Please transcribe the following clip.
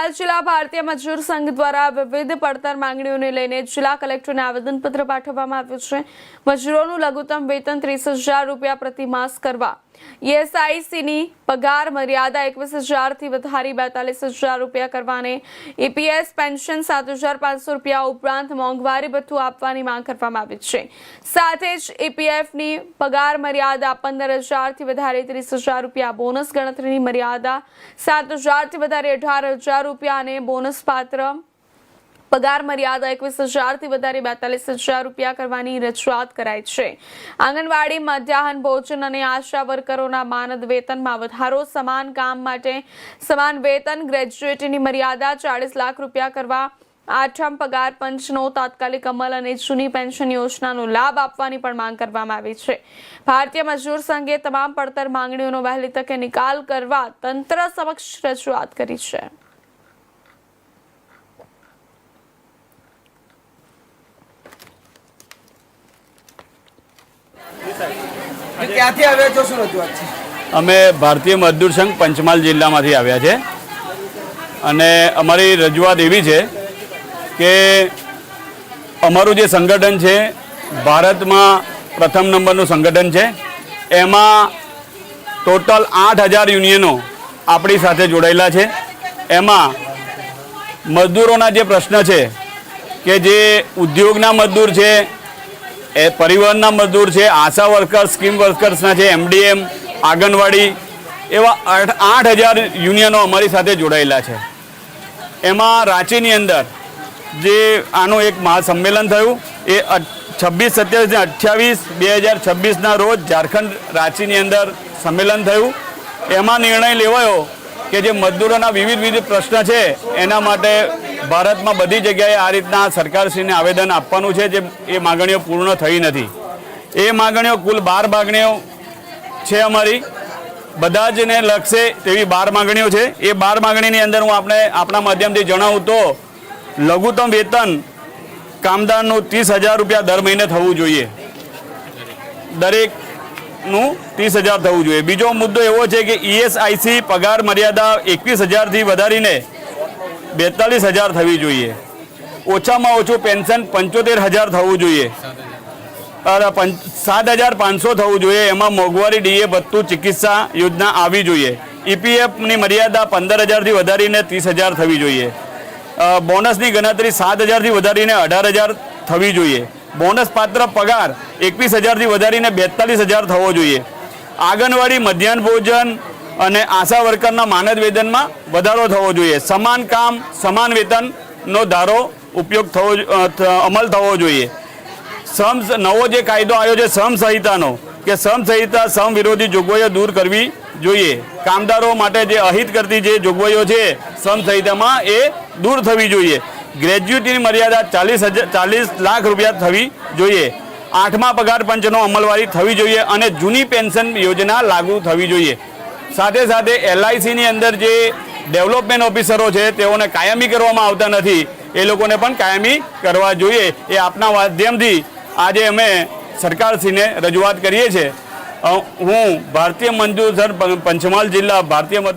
પંચમહાલ જિલ્લા ભારતીય મજૂર સંઘ દ્વારા વિવિધ પડતર માંગણીઓને લઈને જિલ્લા કલેક્ટરને આવેદનપત્ર પાઠવવામાં આવ્યું છે। મજૂરોનું લઘુત્તમ વેતન 30,000 રૂપિયા પ્રતિ માસ કરવા, ESICની પગાર મર્યાદા 21,000 થી વધારી 42,000 રૂપિયા કરવાને, EPS પેન્શન 7,500 રૂપિયા ઉપરાંત મોંઘવારી ભથ્થું આપવાની માંગ કરવામાં આવી છે। સાથે જ EPFની પગાર મર્યાદા 15,000 થી વધારી 30,000 રૂપિયા, બોનસ ગણતરીની મર્યાદા 7,000 થી વધારી 18,000 રૂપિયા અને બોનસ પાત્ર પગાર મર્યાદા 21,000 થી વધારી 42,000 રૂપિયા કરવાની રજૂઆત કરાઈ છે। આંગણવાડી, મધ્યાહન ભોજન અને આશા વર્કરોના માનદ વેતનમાં વધારો, સમાન કામ માટે સમાન વેતન, ગ્રેજ્યુએટીની મર્યાદા 40 લાખ રૂપિયા કરવા, 8મ પગાર પંચનો તાત્કાલિક અમલ અને જૂની પેન્શન યોજનાનો લાભ આપવાની પણ માંગ કરવામાં આવી છે। ભારતીય મજૂર સંઘે તમામ પડતર માંગણીઓનો વહેલી તકે નિકાલ કરવા તંત્ર સમક્ષ રજૂઆત કરી છે। અમે ભારતીય મજદૂર સંઘ પંચમહાલ જિલ્લામાંથી આવ્યા છે અને અમારી રજૂઆત એવી છે કે અમારું જે સંગઠન છે ભારતમાં પ્રથમ નંબરનું સંગઠન છે। એમાં ટોટલ 8,000 યુનિયનો આપણી સાથે જોડાયેલા છે। એમાં મજદૂરોના જે પ્રશ્ન છે કે જે ઉદ્યોગના મજદૂર છે, એ પરિવહનના મજદૂર છે, આશા વર્કર્સ, સ્કીમ વર્કર્સના છે, MDM, આંગણવાડી, એવા 8,000 યુનિયનો અમારી સાથે જોડાયેલા છે। એમાં રાંચીની અંદર જે આનું એક મહાસંમેલન થયું એ 26, 27 અને 28, 2026ના રોજ ઝારખંડ રાંચીની અંદર સંમેલન થયું। એમાં નિર્ણય લેવાયો કે જે મજદૂરોના વિવિધ પ્રશ્ન છે એના માટે ભારતમાં બધી જગ્યાએ આ રીતના સરકારશ્રીને આવેદન આપવાનું છે જે એ માગણીઓ પૂર્ણ થઈ નથી। એ માગણીઓ કુલ 12 માગણીઓ છે અમારી, બધા જને લગશે તેવી 12 માગણીઓ છે। એ 12 માગણીની અંદર હું આપણા માધ્યમથી જણાવું તો લઘુત્તમ વેતન કામદારનું 30,000 રૂપિયા દર મહિને થવું જોઈએ, દરેકનું 30,000 થવું જોઈએ। બીજો મુદ્દો એવો છે કે ESIC પગાર મર્યાદા 21,000 થી વધારીને 42,000 થવી જોઈએ। ઓછામાં ઓછું પેન્શન 75,000 થવું જોઈએ, 7,500 થવું જોઈએ। એમાં મોંઘવારી DA ભથ્થું ચિકિત્સા યોજના આવી જોઈએ। EPFની મર્યાદા 15,000 થી વધારીને 30,000 થવી જોઈએ। બોનસની ગણતરી 7,000 થી વધારીને 18,000 થવી જોઈએ। બોનસ પાત્ર પગાર 21,000 થી વધારીને 42,000 થવો જોઈએ। આંગણવાડી, મધ્યાહન ભોજન અને આશા વર્કરના માનદ વેતનમાં વધારો થવો જોઈએ। સમાન કામ સમાન વેતનનો ધારો ઉપયોગ અમલ થવો જોઈએ। નવો જે કાયદો આવ્યો છે સમસંહિતાનો, કે સમસંહિતા સમ વિરોધી જોગવાઈઓ દૂર કરવી જોઈએ। કામદારો માટે જે અહિત કરતી જે જોગવાઈઓ છે સમસંહિતામાં એ દૂર થવી જોઈએ। ગ્રેજ્યુએટીની મર્યાદા 40 લાખ રૂપિયા થવી જોઈએ। 8મા પગાર પંચનો અમલવારી થવી જોઈએ અને જૂની પેન્શન યોજના લાગુ થવી જોઈએ। સાથે સાથે LICની અંદર જે ડેવલપમેન્ટ ઓફિસરો છે તેઓને કાયમી કરવામાં આવતા નથી, એ લોકોને પણ કાયમી કરવા જોઈએ। એ આપના માધ્યમથી આજે અમે સરકારશ્રીને રજૂઆત કરીએ છીએ। હું ભારતીય મજદૂર સંઘ પંચમહાલ જિલ્લા ભારતીય